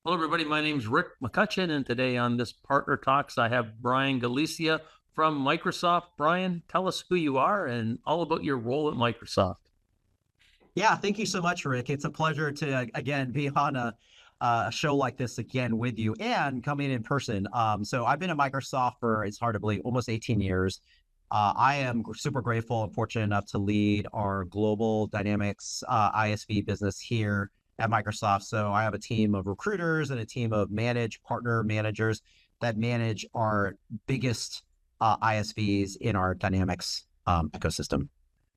Hello, everybody. My name is Rick McCutcheon, and today on this Partner Talks, I have Brian Galicia from Microsoft. Brian, tell us who you are and all about your role at Microsoft. Yeah, thank you so much, Rick. It's a pleasure to again be on a show like this again with you and coming in person. So I've been at Microsoft for, it's hard to believe, almost 18 years. I am super grateful and fortunate enough to lead our global Dynamics ISV business here at Microsoft. So I have a team of recruiters and a team of partner managers that manage our biggest ISVs in our Dynamics ecosystem.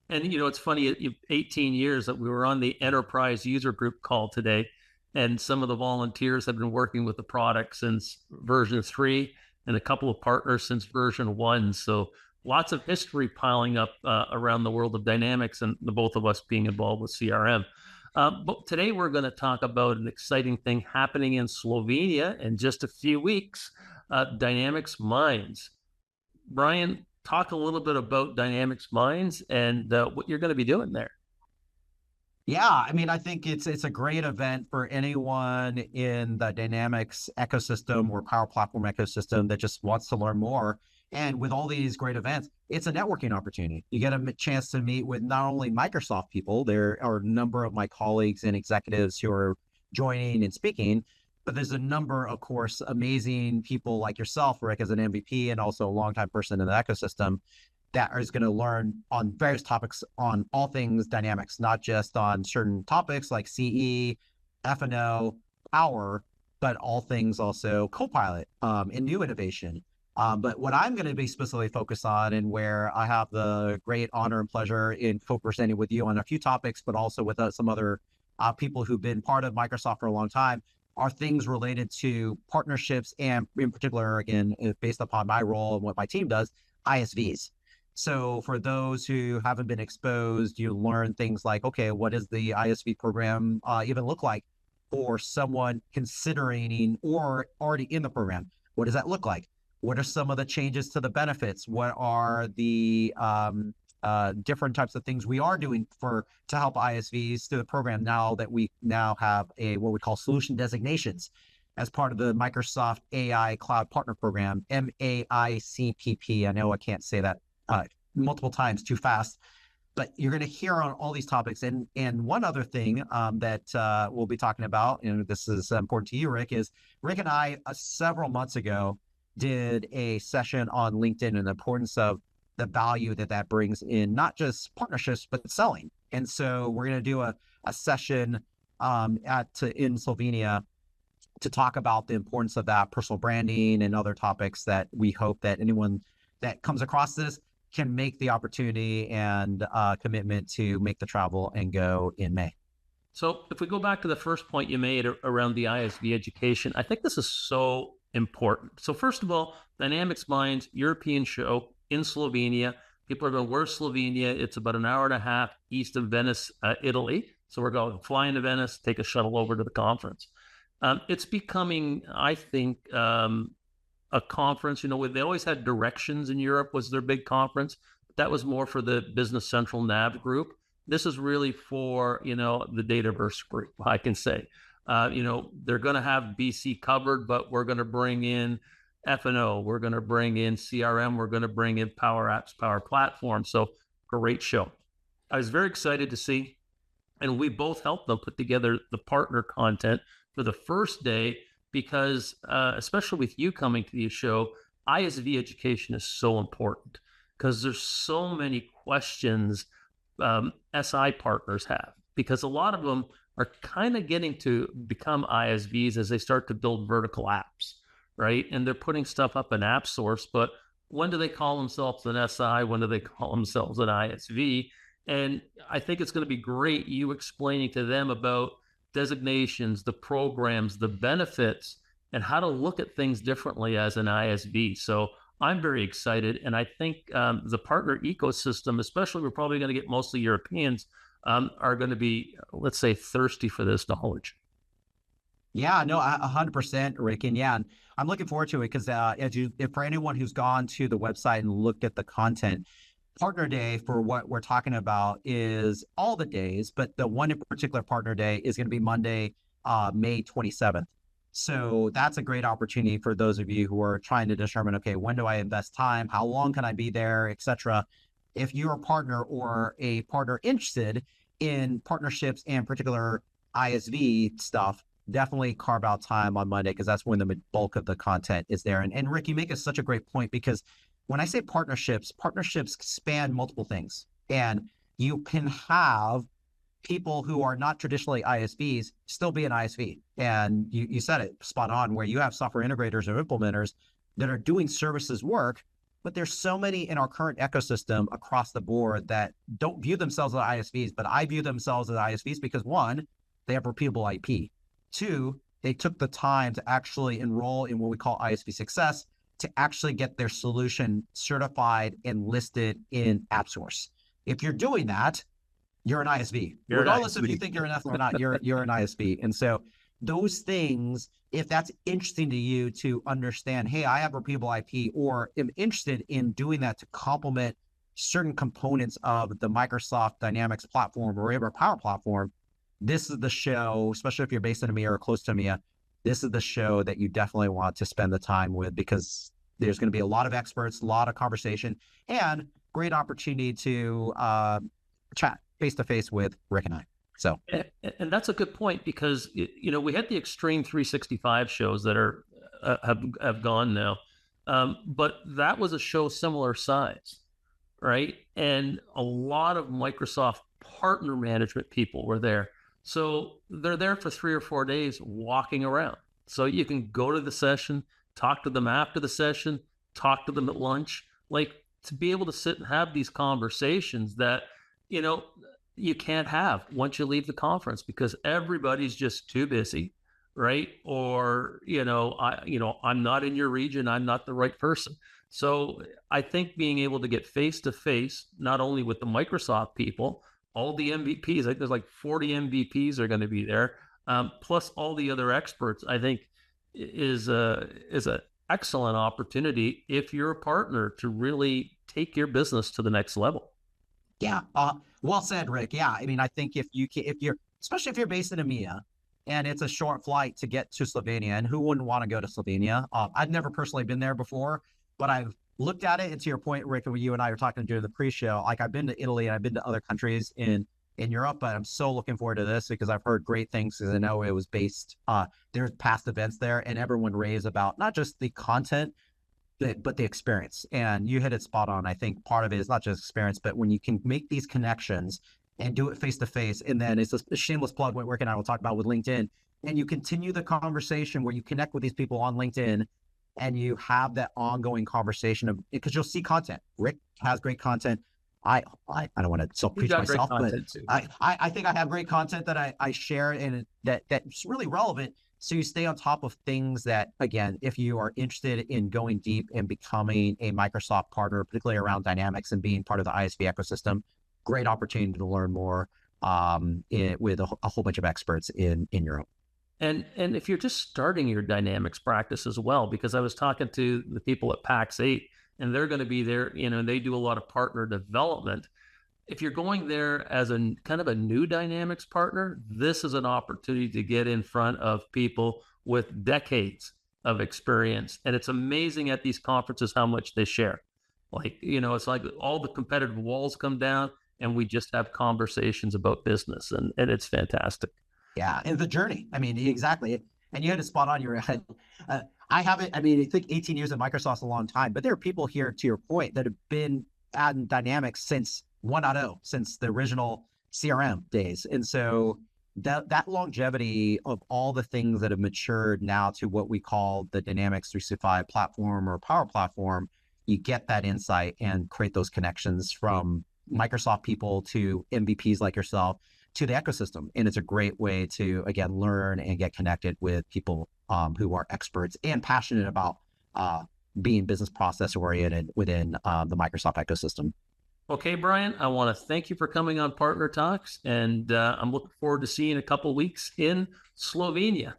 And it's funny, 18 years that we were on the enterprise user group call today, and some of the volunteers have been working with the product since version 3 and a couple of partners since version 1. So lots of history piling up around the world of Dynamics and the both of us being involved with CRM. But today we're going to talk about an exciting thing happening in Slovenia in just a few weeks, DynamicsMinds. Brian, talk a little bit about DynamicsMinds and what you're going to be doing there. Yeah, I mean, I think it's a great event for anyone in the Dynamics ecosystem or Power Platform ecosystem that just wants to learn more. And with all these great events, it's a networking opportunity. You get a chance to meet with not only Microsoft people, there are a number of my colleagues and executives who are joining and speaking, but there's a number, of course, amazing people like yourself, Rick, as an MVP and also a longtime person in the ecosystem that is going to learn on various topics on all things Dynamics, not just on certain topics like CE, F&O, Power, but all things also Copilot and new innovation. But what I'm going to be specifically focused on, and where I have the great honor and pleasure in co-presenting with you on a few topics, but also with some other people who've been part of Microsoft for a long time, are things related to partnerships and in particular, again, based upon my role and what my team does, ISVs. So for those who haven't been exposed, you learn things like, okay, what does the ISV program even look like for someone considering or already in the program? What does that look like? What are some of the changes to the benefits? What are the different types of things we are doing to help ISVs through the program now that we now have what we call solution designations as part of the Microsoft AI Cloud Partner Program, MAICPP. I know I can't say that multiple times too fast, but you're going to hear on all these topics. And one other thing that we'll be talking about, and this is important to you, Rick, is Rick and I several months ago did a session on LinkedIn and the importance of the value that brings in not just partnerships, but selling. And so we're going to do a session in Slovenia to talk about the importance of that personal branding and other topics that we hope that anyone that comes across this can make the opportunity and commitment to make the travel and go in May. So if we go back to the first point you made around the ISV education, I think this is so important. So first of all, DynamicsMinds, European show in Slovenia. People are going, where's Slovenia? It's about an hour and a half east of Venice, Italy. So we're going to fly into Venice, take a shuttle over to the conference. It's becoming, I think, a conference. They always had Directions in Europe was their big conference. But that was more for the Business Central NAV group. This is really for, the Dataverse group, I can say. They're going to have BC covered, but we're going to bring in F&O. We're going to bring in CRM. We're going to bring in Power Apps, Power Platform. So great show. I was very excited to see, and we both helped them put together the partner content for the first day because, especially with you coming to the show, ISV education is so important because there's so many questions SI partners have, because a lot of them are kind of getting to become ISVs as they start to build vertical apps, right? And they're putting stuff up in AppSource, but when do they call themselves an SI? When do they call themselves an ISV? And I think it's going to be great you explaining to them about designations, the programs, the benefits, and how to look at things differently as an ISV. So I'm very excited. And I think the partner ecosystem, especially we're probably going to get mostly Europeans, are going to be, let's say, thirsty for this knowledge. Yeah, no, 100%, Rick. And yeah, I'm looking forward to it because if for anyone who's gone to the website and looked at the content, Partner Day for what we're talking about is all the days, but the one in particular Partner Day is going to be Monday, May 27th. So that's a great opportunity for those of you who are trying to determine, okay, when do I invest time? How long can I be there, et cetera? If you're a partner or a partner interested in partnerships and particular ISV stuff, definitely carve out time on Monday because that's when the bulk of the content is there. And Rick, you make such a great point because when I say partnerships span multiple things. And you can have people who are not traditionally ISVs still be an ISV. And you said it spot on, where you have software integrators or implementers that are doing services work, but there's so many in our current ecosystem across the board that don't view themselves as ISVs, but I view themselves as ISVs because one, they have repeatable IP. Two, they took the time to actually enroll in what we call ISV success to actually get their solution certified and listed in AppSource. If you're doing that, you're an ISV. Regardless if you think you're an ISV or not, you're an ISV. And so those things, if that's interesting to you to understand, hey, I have repeatable IP, or am interested in doing that to complement certain components of the Microsoft Dynamics platform or whatever Power Platform, this is the show, especially if you're based in EMEA or close to EMEA, this is the show that you definitely want to spend the time with because there's going to be a lot of experts, a lot of conversation, and great opportunity to chat face-to-face with Rick and I. So, and that's a good point because, we had the Extreme 365 shows that are have gone now, but that was a show similar size, right? And a lot of Microsoft partner management people were there. So they're there for 3 or 4 days walking around. So you can go to the session, talk to them after the session, talk to them at lunch, like to be able to sit and have these conversations that, you can't have once you leave the conference because everybody's just too busy, right? Or, I'm not in your region, I'm not the right person. So I think being able to get face to face, not only with the Microsoft people, all the MVPs, there's like 40 MVPs are going to be there, plus all the other experts, I think is an excellent opportunity if you're a partner to really take your business to the next level. Yeah, well said, Rick. Yeah, I mean, I think if you're, especially if you're based in EMEA and it's a short flight to get to Slovenia, and who wouldn't want to go to Slovenia? I've never personally been there before, but I've looked at it. And to your point, Rick, when you and I were talking during the pre-show, like I've been to Italy and I've been to other countries in Europe, but I'm so looking forward to this because I've heard great things because I know it was based, there's past events there and everyone raves about not just the content, but the experience. And you hit it spot on. I think part of it is not just experience, but when you can make these connections and do it face to face, and then it's a shameless plug what Rick and I will talk about with LinkedIn, and you continue the conversation where you connect with these people on LinkedIn and you have that ongoing conversation of, because you'll see content. Rick has great content. I don't want to self-preach myself, but I think I have great content that I share and that's really relevant. So you stay on top of things that, again, if you are interested in going deep and becoming a Microsoft partner, particularly around Dynamics and being part of the ISV ecosystem, great opportunity to learn more with a whole bunch of experts in Europe. And if you're just starting your Dynamics practice as well, because I was talking to the people at PAX 8, and they're going to be there, and they do a lot of partner development. If you're going there as a kind of a new Dynamics partner, this is an opportunity to get in front of people with decades of experience. And it's amazing at these conferences how much they share. Like, it's like all the competitive walls come down and we just have conversations about business, and it's fantastic. Yeah, and the journey. I mean, exactly. And you had a spot on your head. I think 18 years at Microsoft's a long time, but there are people here, to your point, that have been adding Dynamics since 1.0, since the original CRM days. And so that longevity of all the things that have matured now to what we call the Dynamics 365 platform or Power Platform, you get that insight and create those connections from Microsoft people to MVPs like yourself to the ecosystem. And it's a great way to, again, learn and get connected with people who are experts and passionate about being business process oriented within the Microsoft ecosystem. Okay, Brian, I want to thank you for coming on Partner Talks, and I'm looking forward to seeing you in a couple of weeks in Slovenia.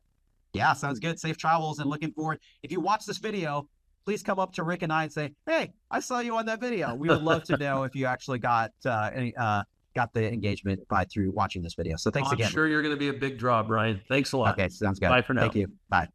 Yeah, sounds good. Safe travels, and looking forward. If you watch this video, please come up to Rick and I and say, "Hey, I saw you on that video." We would love to know if you actually got the engagement through watching this video. So thanks again. I'm sure you're going to be a big draw, Brian. Thanks a lot. Okay, sounds good. Bye for now. Thank you. Bye.